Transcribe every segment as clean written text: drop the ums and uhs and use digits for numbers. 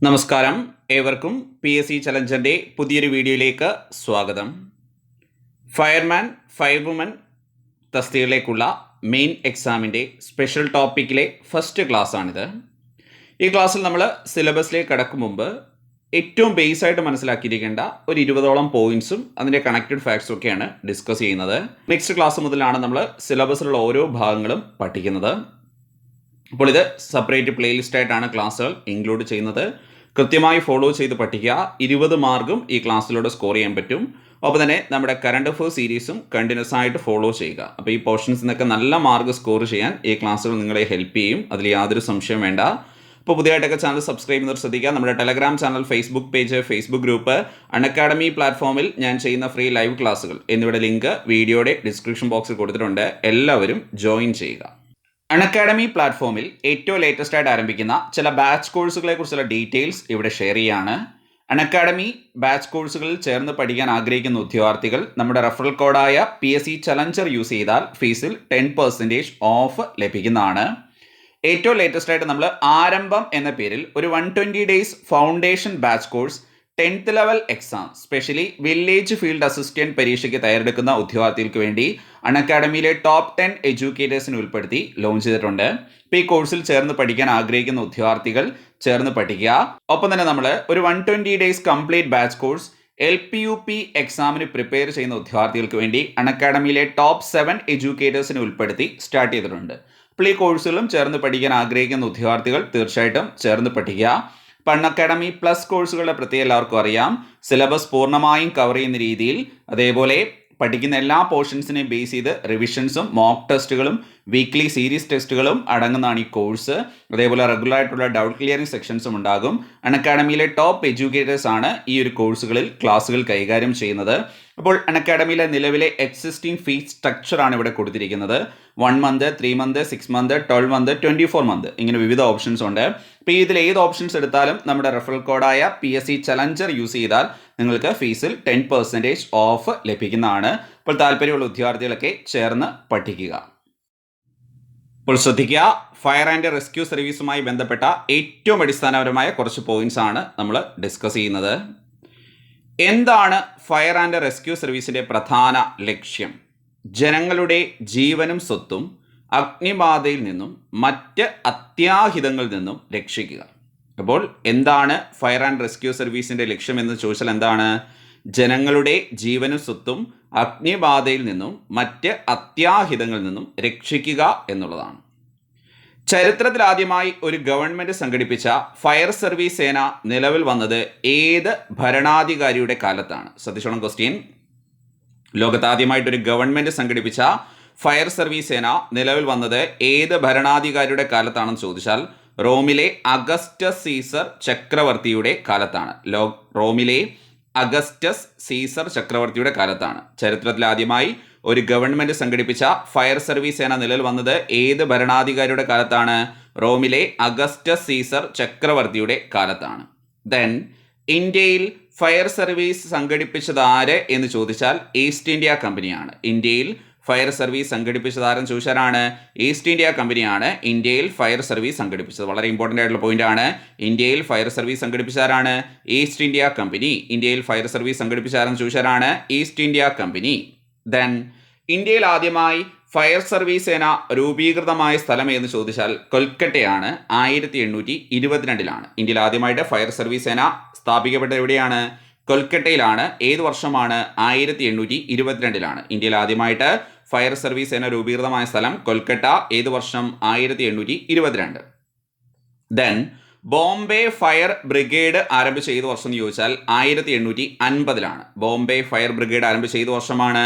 നമസ്കാരം, ഏവർക്കും PSC ചലഞ്ചറിൻ്റെ പുതിയൊരു വീഡിയോയിലേക്ക് സ്വാഗതം. ഫയർമാൻ, ഫയർവുമൻ തസ്തികയിലേക്കുള്ള മെയിൻ എക്സാമിൻ്റെ സ്പെഷ്യൽ ടോപ്പിക്കിലെ ഫസ്റ്റ് ക്ലാസ്സാണിത്. ഈ ക്ലാസ്സിൽ നമ്മൾ സിലബസിലേക്ക് കടക്കും മുമ്പ് ഏറ്റവും ബേസായിട്ട് മനസ്സിലാക്കിയിരിക്കേണ്ട ഒരു 20ഓളം പോയിൻറ്സും അതിൻ്റെ കണക്റ്റഡ് ഫാക്ട്സും ഒക്കെയാണ് ഡിസ്കസ് ചെയ്യുന്നത്. നെക്സ്റ്റ് ക്ലാസ് മുതലാണ് നമ്മൾ സിലബസിലുള്ള ഓരോ ഭാഗങ്ങളും പഠിക്കുന്നത്. അപ്പോൾ ഇത് സെപ്പറേറ്റ് പ്ലേലിസ്റ്റ് ആയിട്ടാണ് ക്ലാസ്സുകൾ ഇൻക്ലൂഡ് ചെയ്യുന്നത്. കൃത്യമായി ഫോളോ ചെയ്ത് പഠിക്കുക. 20 മാർക്കും ഈ ക്ലാസ്സിലൂടെ സ്കോർ ചെയ്യാൻ പറ്റും. അപ്പോൾ തന്നെ നമ്മുടെ കറണ്ട് അഫയേഴ്സ് സീരീസും കണ്ടിന്യൂസ് ആയിട്ട് ഫോളോ ചെയ്യുക. അപ്പോൾ ഈ പോർഷൻസിൽ നിന്നൊക്കെ നല്ല മാർക്ക് സ്കോർ ചെയ്യാൻ ഈ ക്ലാസ്സുകൾ നിങ്ങളെ ഹെൽപ്പ് ചെയ്യും. അതിൽ യാതൊരു സംശയം വേണ്ട. അപ്പോൾ പുതിയതായിട്ടൊക്കെ ചാനൽ സബ്സ്ക്രൈബ് ചെയ്യുന്നവർ ശ്രദ്ധിക്കുക. നമ്മുടെ Telegram channel, Facebook page, Facebook group, Unacademy പ്ലാറ്റ്ഫോമിൽ ഞാൻ ചെയ്യുന്ന ഫ്രീ ലൈവ് ക്ലാസ്സുകൾ എന്നിവയുടെ ലിങ്ക് വീഡിയോയുടെ ഡിസ്ക്രിപ്ഷൻ ബോക്സിൽ കൊടുത്തിട്ടുണ്ട്. എല്ലാവരും ജോയിൻ ചെയ്യുക. അൺഅക്കാഡമി പ്ലാറ്റ്ഫോമിൽ ഏറ്റവും ലേറ്റസ്റ്റ് ആയിട്ട് ആരംഭിക്കുന്ന ചില ബാച്ച് കോഴ്സുകളെ കുറിച്ചുള്ള ഡീറ്റെയിൽസ് ഇവിടെ ഷെയർ ചെയ്യുകയാണ്. അൺഅക്കാഡമി ബാച്ച് കോഴ്സുകളിൽ ചേർന്ന് പഠിക്കാൻ ആഗ്രഹിക്കുന്ന ഉദ്യോഗാർത്ഥികൾ നമ്മുടെ റെഫറൽ കോഡായ PSC ചലഞ്ചർ യൂസ് ചെയ്താൽ ഫീസിൽ 10% ഓഫ് ലഭിക്കുന്നതാണ്. ഏറ്റവും ലേറ്റസ്റ്റ് ആയിട്ട് നമ്മൾ ആരംഭം എന്ന പേരിൽ ഒരു 120 days foundation batch course 10th level exam, specially village field assistant പരീക്ഷയ്ക്ക് തയ്യാറെടുക്കുന്ന ഉദ്യോഗാർത്ഥികൾക്ക് വേണ്ടി അൺഅക്കാഡമിയിലെ ടോപ്പ് 10 എഡ്യൂക്കേറ്റേഴ്സിനെ ഉൾപ്പെടുത്തി ലോഞ്ച് ചെയ്തിട്ടുണ്ട്. ഇപ്പോൾ ഈ കോഴ്സിൽ ചേർന്ന് പഠിക്കാൻ ആഗ്രഹിക്കുന്ന ഉദ്യോഗാർത്ഥികൾ ചേർന്ന് പഠിക്കുക. ഒപ്പം തന്നെ നമ്മൾ ഒരു 120 days complete batch course LPUP എക്സാമിന് പ്രിപ്പയർ ചെയ്യുന്ന ഉദ്യോഗാർത്ഥികൾക്ക് വേണ്ടി അൺഅക്കാഡമിയിലെ ടോപ്പ് 7 എഡ്യൂക്കേറ്റേഴ്സിനെ ഉൾപ്പെടുത്തി സ്റ്റാർട്ട് ചെയ്തിട്ടുണ്ട്. അപ്പോൾ ഈ കോഴ്സുകളും ചേർന്ന് പഠിക്കാൻ ആഗ്രഹിക്കുന്ന ഉദ്യോഗാർത്ഥികൾ തീർച്ചയായിട്ടും ചേർന്ന് പഠിക്കുക. അൺഅക്കാഡമി പ്ലസ് കോഴ്സുകളുടെ പ്രത്യേകം എല്ലാവർക്കും അറിയാം. സിലബസ് പൂർണ്ണമായും കവർ ചെയ്യുന്ന രീതിയിൽ, അതേപോലെ പഠിക്കുന്ന എല്ലാ പോർഷൻസിനെയും ബേസ് ചെയ്ത് റിവിഷൻസും മോക്ക് ടെസ്റ്റുകളും വീക്ക്ലി സീരീസ് ടെസ്റ്റുകളും അടങ്ങുന്നതാണ് ഈ കോഴ്സ്. അതേപോലെ റെഗുലർ ആയിട്ടുള്ള ഡൗട്ട് ക്ലിയറിംഗ് സെക്ഷൻസും ഉണ്ടാകും. അൺഅക്കാഡമിയിലെ ടോപ്പ് എഡ്യൂക്കേറ്റേഴ്സ് ആണ് ഈ ഒരു കോഴ്സുകളിൽ ക്ലാസ്സുകൾ കൈകാര്യം ചെയ്യുന്നത്. അപ്പോൾ അൺഅക്കാഡമിയിലെ നിലവിലെ എക്സിസ്റ്റിംഗ് ഫീസ് സ്ട്രക്ചർ ആണ് ഇവിടെ കൊടുത്തിരിക്കുന്നത്. 1 month, 3 month, 6 month, 12 month, 24 month ഇങ്ങനെ വിവിധ ഓപ്ഷൻസ് ഉണ്ട്. അപ്പോൾ ഇതിൽ ഏത് ഓപ്ഷൻസ് എടുത്താലും നമ്മുടെ റെഫറൽ കോഡായ PSC ചലഞ്ചർ യൂസ് ചെയ്താൽ നിങ്ങൾക്ക് ഫീസിൽ 10% ഓഫ് ലഭിക്കുന്നതാണ്. അപ്പോൾ താല്പര്യമുള്ള ഉദ്യോഗാർത്ഥികളൊക്കെ ചേർന്ന് പഠിക്കുക. അപ്പോൾ ശ്രദ്ധിക്കുക, ഫയർ ആൻഡ് റെസ്ക്യൂ സർവീസുമായി ബന്ധപ്പെട്ട ഏറ്റവും അടിസ്ഥാനപരമായ കുറച്ച് പോയിന്റ്സ് ആണ് നമ്മൾ ഡിസ്കസ് ചെയ്യുന്നത്. എന്താണ് ഫയർ ആൻഡ് റെസ്ക്യൂ സർവീസിൻ്റെ പ്രധാന ലക്ഷ്യം? ജനങ്ങളുടെ ജീവനും സ്വത്തും അഗ്നിബാധയിൽ നിന്നും മറ്റ് അത്യാഹിതങ്ങളിൽ നിന്നും രക്ഷിക്കുക. അപ്പോൾ എന്താണ് ഫയർ ആൻഡ് റെസ്ക്യൂ സർവീസിൻ്റെ ലക്ഷ്യം എന്ന് ചോദിച്ചാൽ എന്താണ്? ജനങ്ങളുടെ ജീവനും സ്വത്തും അഗ്നിബാധയിൽ നിന്നും മറ്റ് അത്യാഹിതങ്ങളിൽ നിന്നും രക്ഷിക്കുക എന്നുള്ളതാണ്. ചരിത്രത്തിൽ ആദ്യമായി ഒരു ഗവൺമെൻറ് സംഘടിപ്പിച്ച ഫയർ സർവീസ് സേന നിലവിൽ വന്നത് ഏത് ഭരണാധികാരിയുടെ കാലത്താണ്? ശ്രദ്ധിച്ചോണം ക്വസ്റ്റ്യൻ. ലോകത്താദ്യമായിട്ടൊരു ഗവൺമെൻറ് സംഘടിപ്പിച്ച ഫയർ സർവീസ് സേന നിലവിൽ വന്നത് ഏത് ഭരണാധികാരിയുടെ കാലത്താണെന്ന് ചോദിച്ചാൽ റോമിലെ അഗസ്റ്റസ് സീസർ ചക്രവർത്തിയുടെ കാലത്താണ്. റോമിലെ അഗസ്റ്റസ് സീസർ ചക്രവർത്തിയുടെ കാലത്താണ് ചരിത്രത്തിൽ ആദ്യമായി ഒരു ഗവൺമെൻറ് സംഘടിപ്പിച്ച ഫയർ സർവീസ് സേന നിലവിൽ വന്നത് ഏത് ഭരണാധികാരിയുടെ കാലത്താണ്? റോമിലെ അഗസ്റ്റസ് സീസർ ചക്രവർത്തിയുടെ കാലത്താണ്. ദെൻ ഇന്ത്യയിൽ ഫയർ സർവീസ് സംഘടിപ്പിച്ചത് ആര് എന്ന് ചോദിച്ചാൽ ഈസ്റ്റ് ഇന്ത്യ കമ്പനിയാണ്. ഇന്ത്യയിൽ ഫയർ സർവീസ് സംഘടിപ്പിച്ചത് ആരെന്ന് ചോദിച്ചാലാണ് ഈസ്റ്റ് ഇന്ത്യ കമ്പനിയാണ് ഇന്ത്യയിൽ ഫയർ സർവീസ് സംഘടിപ്പിച്ചത്. വളരെ ഇമ്പോർട്ടൻ്റ് ആയിട്ടുള്ള പോയിന്റ് ആണ്. ഇന്ത്യയിൽ ഫയർ സർവീസ് സംഘടിപ്പിച്ചതാരാണ്? East India company. ഇന്ത്യയിൽ ഫയർ സർവീസ് സംഘടിപ്പിച്ചതാരെന്ന് ചോദിച്ചാലാണ് ഈസ്റ്റ് ഇന്ത്യ കമ്പനി. ദെൻ ഇന്ത്യയിൽ ആദ്യമായി ഫയർ സർവീസ് സേന രൂപീകൃതമായ സ്ഥലം എന്ന് ചോദിച്ചാൽ കൊൽക്കട്ടയാണ്. 1822 ഇന്ത്യയിൽ ആദ്യമായിട്ട് ഫയർ സർവീസ് സേന സ്ഥാപിക്കപ്പെട്ടത് എവിടെയാണ്? കൊൽക്കട്ടയിലാണ്. ഏത് വർഷമാണ്? 1822 ഇന്ത്യയിൽ ആദ്യമായിട്ട് ഫയർ സർവീസ് സേന രൂപീകൃതമായ സ്ഥലം കൊൽക്കട്ട. ഏത് വർഷം? 1822. ദെൻ ബോംബെ ഫയർ ബ്രിഗേഡ് ആരംഭിച്ച ഏത് വർഷം എന്ന് ചോദിച്ചാൽ 1850 ബോംബെ ഫയർ ബ്രിഗേഡ് ആരംഭിച്ച ഏത് വർഷമാണ്?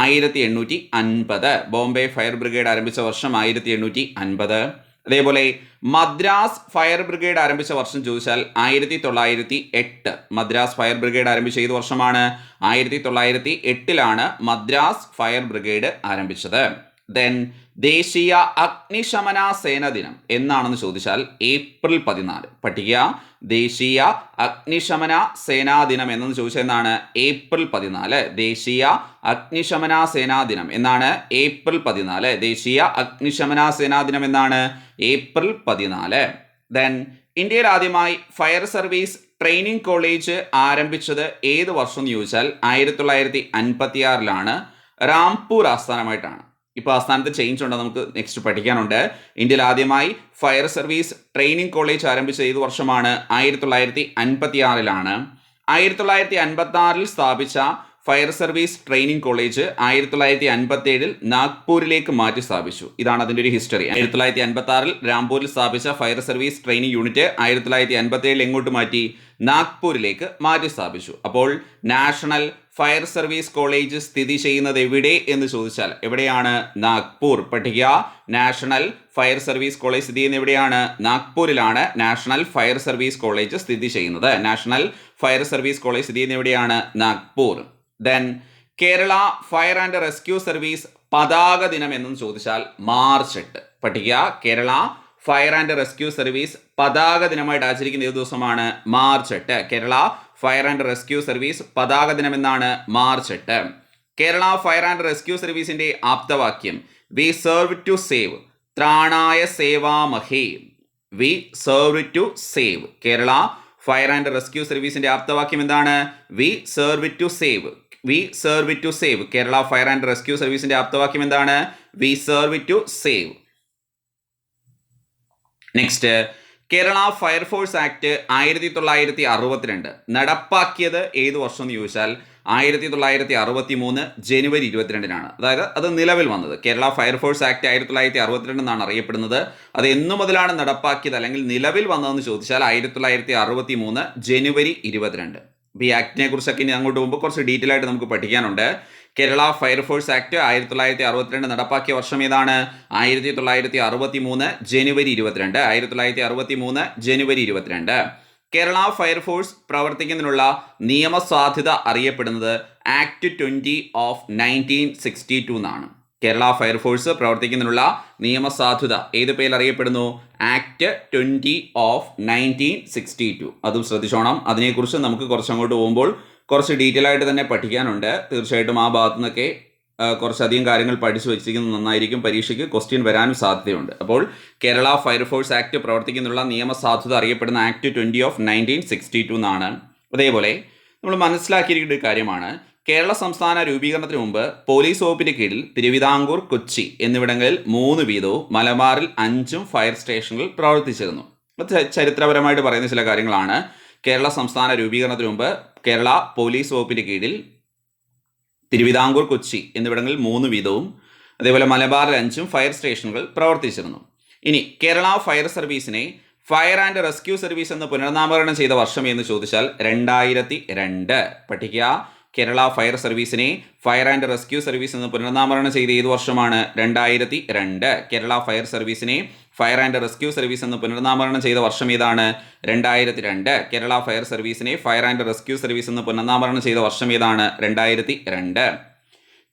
1850. ബോംബെ ഫയർ ബ്രിഗേഡ് ആരംഭിച്ച വർഷം 1850. അതേപോലെ മദ്രാസ് ഫയർ ബ്രിഗേഡ് ആരംഭിച്ച വർഷം ചോദിച്ചാൽ 1908. മദ്രാസ് ഫയർ ബ്രിഗേഡ് ആരംഭിച്ച ഏത് വർഷമാണ്? 1908 മദ്രാസ് ഫയർ ബ്രിഗേഡ് ആരംഭിച്ചത്. ദെൻ ദേശീയ അഗ്നിശമന സേന ദിനം എന്നാണെന്ന് ചോദിച്ചാൽ April 14. പഠിക്കുക, ദേശീയ അഗ്നിശമന സേനാ ദിനം എന്നു ചോദിച്ചാൽ എന്നാണ്? April 14. ദേശീയ അഗ്നിശമന സേനാ ദിനം എന്നാണ്? April 14. ദേശീയ അഗ്നിശമന സേനാ ദിനം എന്നാണ്? April 14. ദെൻ ഇന്ത്യയിൽ ആദ്യമായി ഫയർ സർവീസ് ട്രെയിനിങ് കോളേജ് ആരംഭിച്ചത് ഏത് വർഷം എന്ന് ചോദിച്ചാൽ 1956 റാംപൂർ ആസ്ഥാനമായിട്ടാണ്. ഇപ്പോൾ ആസ്ഥാനത്ത് ചേഞ്ച് ഉണ്ട്, നമുക്ക് നെക്സ്റ്റ് പഠിക്കാനുണ്ട്. ഇന്ത്യയിൽ ആദ്യമായി ഫയർ സർവീസ് ട്രെയിനിങ് കോളേജ് ആരംഭിച്ചത് ഏത് വർഷമാണ്? 1956 1956 സ്ഥാപിച്ച ഫയർ സർവീസ് ട്രെയിനിങ് കോളേജ് 1957 നാഗ്പൂരിലേക്ക് മാറ്റി സ്ഥാപിച്ചു. ഇതാണ് അതിൻ്റെ ഒരു ഹിസ്റ്ററി. 1956 രാംപൂരിൽ സ്ഥാപിച്ച ഫയർ സർവീസ് ട്രെയിനിങ് യൂണിറ്റ് 1957 എങ്ങോട്ട് മാറ്റി? നാഗ്പൂരിലേക്ക് മാറ്റി സ്ഥാപിച്ചു. അപ്പോൾ നാഷണൽ ഫയർ സർവീസ് കോളേജ് സ്ഥിതി ചെയ്യുന്നത് എവിടെ എന്ന് ചോദിച്ചാൽ എവിടെയാണ്? നാഗ്പൂർ. പഠിക്കുക, നാഷണൽ ഫയർ സർവീസ് കോളേജ് സ്ഥിതി ചെയ്യുന്നത് എവിടെയാണ്? നാഗ്പൂരിലാണ് നാഷണൽ ഫയർ സർവീസ് കോളേജ് സ്ഥിതി ചെയ്യുന്നത്. നാഷണൽ ഫയർ സർവീസ് കോളേജ് സ്ഥിതി ചെയ്യുന്നത് എവിടെയാണ്? Nagpur. Then Kerala fire and rescue service പതാക ദിനം എന്നും ചോദിച്ചാൽ മാർച്ച് 8. പഠിക്കുക, Kerala fire and rescue service പതാക ദിനമായിട്ട് ആചരിക്കുന്ന ഏത് ദിവസമാണ്? March 8. Kerala fire and rescue service പതാക ദിനം എന്നാണ് March 8. Kerala fire and rescue സർവീസിന്റെ ആപ്തവാക്യം വി സെർവ് ടു സേവ്, ത്രാണായ സേവാമഹേ. We serve to save. Kerala fire and rescue സർവീസിന്റെ ആപ്തവാക്യം എന്താണ്? We serve to save. We serve to save. Kerala fire and rescue സർവീസിന്റെ ആപ്തവാക്യം എന്താണ്? We serve to save. Next, Kerala fire force act 1962 നടപ്പാക്കിയത് ഏത് വർഷം എന്ന് ചോദിച്ചാൽ 1963 ജനുവരി 22 അതായത് അത് നിലവിൽ വന്നത്. കേരള ഫയർഫോഴ്സ് ആക്ട് 1962 എന്നാണ് അറിയപ്പെടുന്നത്. അത് എന്നു മുതലാണ് നടപ്പാക്കിയത് അല്ലെങ്കിൽ നിലവിൽ വന്നതെന്ന് ചോദിച്ചാൽ 1963 ജനുവരി 22. അപ്പോൾ ഈ ആക്ടിനെ കുറിച്ചൊക്കെ ഇനി അങ്ങോട്ട് പോകുമ്പോൾ കുറച്ച് ഡീറ്റെയിൽ ആയിട്ട് നമുക്ക് പഠിക്കാനുണ്ട്. കേരള ഫയർഫോഴ്സ് ആക്ട് 1962 നടപ്പാക്കിയ വർഷം ഏതാണ്? 1963 ജനുവരി 22. 1963 ജനുവരി 22. കേരള ഫയർഫോഴ്സ് പ്രവർത്തിക്കുന്നതിനുള്ള നിയമസാധുത അറിയപ്പെടുന്നത് ആക്ട് 20 ഓഫ് 1962 എന്നാണ്. കേരള ഫയർഫോഴ്സ് പ്രവർത്തിക്കുന്നതിനുള്ള നിയമസാധുത ഏത് പേരിൽ അറിയപ്പെടുന്നു? Act 20 of 1962. അതും ശ്രദ്ധിച്ചോണം. അതിനെക്കുറിച്ച് നമുക്ക് കുറച്ചങ്ങോട്ട് പോകുമ്പോൾ കുറച്ച് ഡീറ്റെയിൽ ആയിട്ട് തന്നെ പഠിക്കാനുണ്ട്. തീർച്ചയായിട്ടും ആ ഭാഗത്തു നിന്നൊക്കെ കുറച്ചധികം കാര്യങ്ങൾ പഠിച്ചു വെച്ചിരിക്കുന്നത് നന്നായിരിക്കും. പരീക്ഷയ്ക്ക് ക്വസ്റ്റ്യൻ വരാനും സാധ്യതയുണ്ട്. അപ്പോൾ കേരള ഫയർഫോഴ്സ് ആക്ട് പ്രവർത്തിക്കുന്നതിനുള്ള നിയമസാധുത അറിയപ്പെടുന്ന ആക്ട് 20 ഓഫ് 1962 എന്നാണ്. അതേപോലെ നമ്മൾ മനസ്സിലാക്കിയിരിക്കുന്ന ഒരു കാര്യമാണ്, കേരള സംസ്ഥാന രൂപീകരണത്തിന് മുമ്പ് പോലീസ് വകുപ്പിന്റെ കീഴിൽ തിരുവിതാംകൂർ, കൊച്ചി എന്നിവിടങ്ങളിൽ 3 വീതവും മലബാറിൽ 5 ഫയർ സ്റ്റേഷനുകൾ പ്രവർത്തിച്ചിരുന്നു. ചരിത്രപരമായിട്ട് പറയുന്ന ചില കാര്യങ്ങളാണ്. കേരള സംസ്ഥാന രൂപീകരണത്തിന് മുമ്പ് കേരള പോലീസ് വകുപ്പിന്റെ കീഴിൽ തിരുവിതാംകൂർ, കൊച്ചി എന്നിവിടങ്ങളിൽ 3 വീതവും അതേപോലെ മലബാറിൽ 5 ഫയർ സ്റ്റേഷനുകൾ പ്രവർത്തിച്ചിരുന്നു. ഇനി കേരള ഫയർ സർവീസിനെ ഫയർ ആൻഡ് റെസ്ക്യൂ സർവീസ് എന്ന് പുനർനാമകരണം ചെയ്ത വർഷം എന്ന് ചോദിച്ചാൽ 2002. പഠിക്കുക, കേരള ഫയർ സർവീസിനെ ഫയർ ആൻഡ് റെസ്ക്യൂ സർവീസ് എന്ന് പുനർനാമകരണം ചെയ്ത ഏത് വർഷമാണ്? 2002. കേരള ഫയർ സർവീസിനെ ഫയർ ആൻഡ് റെസ്ക്യൂ സർവീസ് എന്ന് പുനർനാമകരണം ചെയ്ത വർഷം ഏതാണ്? 2002. കേരള ഫയർ സർവീസിനെ ഫയർ ആൻഡ് റെസ്ക്യൂ സർവീസ് എന്ന് പുനർനാമകരണം ചെയ്ത വർഷം ഏതാണ്? 2002.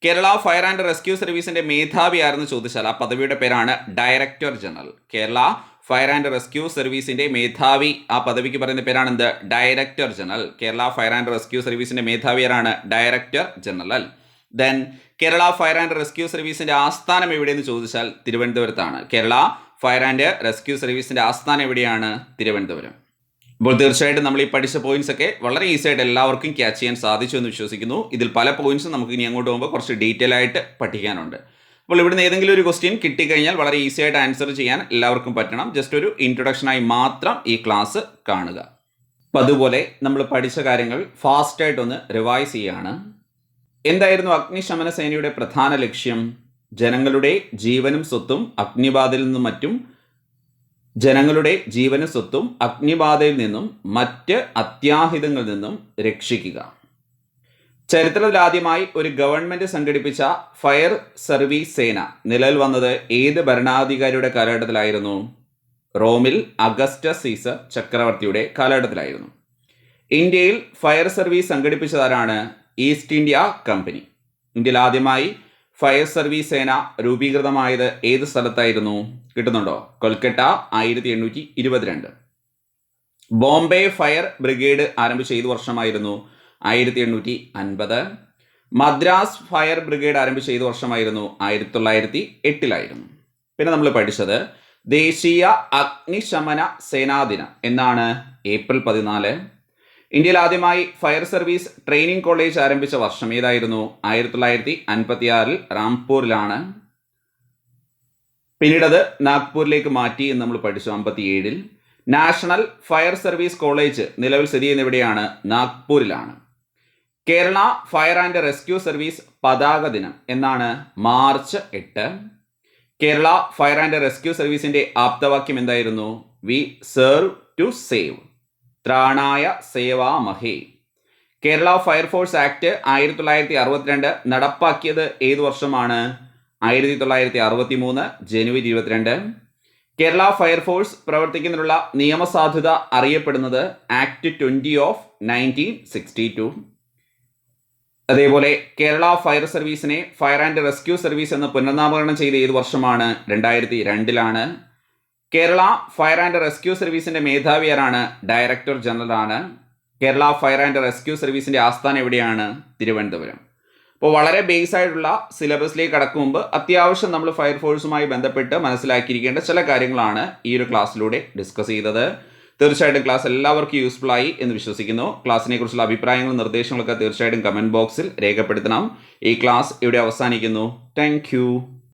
കേരള ഫയർ ആൻഡ് റെസ്ക്യൂ സർവീസിന്റെ മേധാവി ആരെന്ന് ചോദിച്ചാൽ ആ പദവിയുടെ പേരാണ് director general. Kerala fire and rescue സർവീസിന്റെ മേധാവി, ആ പദവിക്ക് പറയുന്ന പേരാണ് എന്ത്? Director general. Kerala fire and rescue സർവീസിന്റെ മേധാവി ആരാണ്? Director general. Then Kerala fire and rescue സർവീസിന്റെ ആസ്ഥാനം എവിടെയെന്ന് ചോദിച്ചാൽ തിരുവനന്തപുരത്താണ്. കേരള ഫയർ ആൻഡ് റെസ്ക്യൂ സർവീസിന്റെ ആസ്ഥാനം എവിടെയാണ്? തിരുവനന്തപുരം. അപ്പോൾ തീർച്ചയായിട്ടും നമ്മൾ ഈ പഠിച്ച പോയിന്റ്സ് ഒക്കെ വളരെ ഈസി ആയിട്ട് എല്ലാവർക്കും ക്യാച്ച് ചെയ്യാൻ സാധിച്ചു എന്ന് വിശ്വസിക്കുന്നു. ഇതിൽ പല പോയിന്റ്സും നമുക്ക് ഇനി അങ്ങോട്ട് പോകുമ്പോൾ കുറച്ച് ഡീറ്റെയിൽ ആയിട്ട് പഠിക്കാനുണ്ട്. അപ്പോൾ ഇവിടുന്ന് ഏതെങ്കിലും ഒരു ക്വസ്റ്റ്യൻ കിട്ടിക്കഴിഞ്ഞാൽ വളരെ ഈസി ആയിട്ട് ആൻസർ ചെയ്യാൻ എല്ലാവർക്കും പറ്റണം. ജസ്റ്റ് ഒരു ഇൻട്രൊഡക്ഷനായി മാത്രം ഈ ക്ലാസ് കാണുക. അപ്പോൾ അതുപോലെ നമ്മൾ പഠിച്ച കാര്യങ്ങൾ ഫാസ്റ്റായിട്ടൊന്ന് റിവൈസ് ചെയ്യുകയാണ്. എന്തായിരുന്നു അഗ്നിശമന സേനയുടെ പ്രധാന ലക്ഷ്യം? ജനങ്ങളുടെ ജീവനും സ്വത്തും അഗ്നിബാധയിൽ നിന്നും മറ്റും അഗ്നിബാധയിൽ നിന്നും മറ്റ് അത്യാഹിതങ്ങളിൽ നിന്നും രക്ഷിക്കുക. ചരിത്രത്തിലാദ്യമായി ഒരു ഗവൺമെന്റ് സംഘടിപ്പിച്ച ഫയർ സർവീസ് സേന നിലവിൽ വന്നത് ഏത് ഭരണാധികാരിയുടെ കാലഘട്ടത്തിലായിരുന്നു? റോമിൽ അഗസ്റ്റസ് സീസർ ചക്രവർത്തിയുടെ കാലഘട്ടത്തിലായിരുന്നു. ഇന്ത്യയിൽ ഫയർ സർവീസ് സംഘടിപ്പിച്ചതാരാണ്? East India company. ഇന്ത്യയിൽ ആദ്യമായി ഫയർ സർവീസ് സേന രൂപീകൃതമായത് ഏത് സ്ഥലത്തായിരുന്നു? കിട്ടുന്നുണ്ടോ? കൊൽക്കത്ത 1822. ബോംബെ ഫയർ ബ്രിഗേഡ് ആരംഭിച്ച ഏത് വർഷമായിരുന്നു? 1850. മദ്രാസ് ഫയർ ബ്രിഗേഡ് ആരംഭിച്ച ഏത് വർഷമായിരുന്നു? 1908. പിന്നെ നമ്മൾ പഠിച്ചത് ദേശീയ അഗ്നിശമന സേനാദിനം എന്നാണ് ഏപ്രിൽ 14. ഇന്ത്യയിൽ ആദ്യമായി ഫയർ സർവീസ് ട്രെയിനിങ് കോളേജ് ആരംഭിച്ച വർഷം ഏതായിരുന്നു? 1956 റാംപൂരിലാണ്. പിന്നീടത് നാഗ്പൂരിലേക്ക് മാറ്റി എന്ന് നമ്മൾ പഠിച്ചു 57. നാഷണൽ ഫയർ സർവീസ് കോളേജ് നിലവിൽ സ്ഥിതി ചെയ്യുന്ന എവിടെയാണ്? നാഗ്പൂരിലാണ്. Kerala fire and rescue service പതാക ദിനം എന്നാണ്? March 8. Kerala fire and rescue സർവീസിന്റെ ആപ്തവാക്യം എന്തായിരുന്നു? വി സെർവ് ടു സേവ്, ത്രാണായ സേവാമഹേ. കേരള ഫയർഫോഴ്സ് ആക്ട് 1962 നടപ്പാക്കിയത് ഏത് വർഷമാണ്? 1963 ജനുവരി 22. കേരള ഫയർഫോഴ്സ് പ്രവർത്തിക്കുന്നതിനുള്ള നിയമസാധുത അറിയപ്പെടുന്നത് ആക്ട് 20 ഓഫ് 1962. അതേപോലെ കേരള ഫയർ സർവീസിനെ ഫയർ ആൻഡ് റെസ്ക്യൂ സർവീസ് എന്ന് പുനർനാമകരണം ചെയ്ത ഏത് വർഷമാണ്? 2002 കേരള ഫയർ ആൻഡ് റെസ്ക്യൂ സർവീസിന്റെ മേധാവി ആരാണ്? ഡയറക്ടർ ജനറൽ ആണ്. കേരള ഫയർ ആൻഡ് റെസ്ക്യൂ സർവീസിന്റെ ആസ്ഥാനം എവിടെയാണ്? തിരുവനന്തപുരം. അപ്പോൾ വളരെ ബേസ് ആയിട്ടുള്ള സിലബസിലേക്ക് കടക്കും മുമ്പ് അത്യാവശ്യം നമ്മൾ ഫയർഫോഴ്സുമായി ബന്ധപ്പെട്ട് മനസ്സിലാക്കിയിരിക്കേണ്ട ചില കാര്യങ്ങളാണ് ഈ ഒരു ക്ലാസ്സിലൂടെ ഡിസ്കസ് ചെയ്തത്. തീർച്ചയായിട്ടും ക്ലാസ് എല്ലാവർക്കും യൂസ്ഫുൾ ആയി എന്ന് വിശ്വസിക്കുന്നു. ക്ലാസ്സിനെ കുറിച്ചുള്ള അഭിപ്രായങ്ങളും നിർദ്ദേശങ്ങളൊക്കെ തീർച്ചയായിട്ടും കമൻറ്റ് ബോക്സിൽ രേഖപ്പെടുത്തണം. ഈ ക്ലാസ് ഇവിടെ അവസാനിക്കുന്നു. താങ്ക്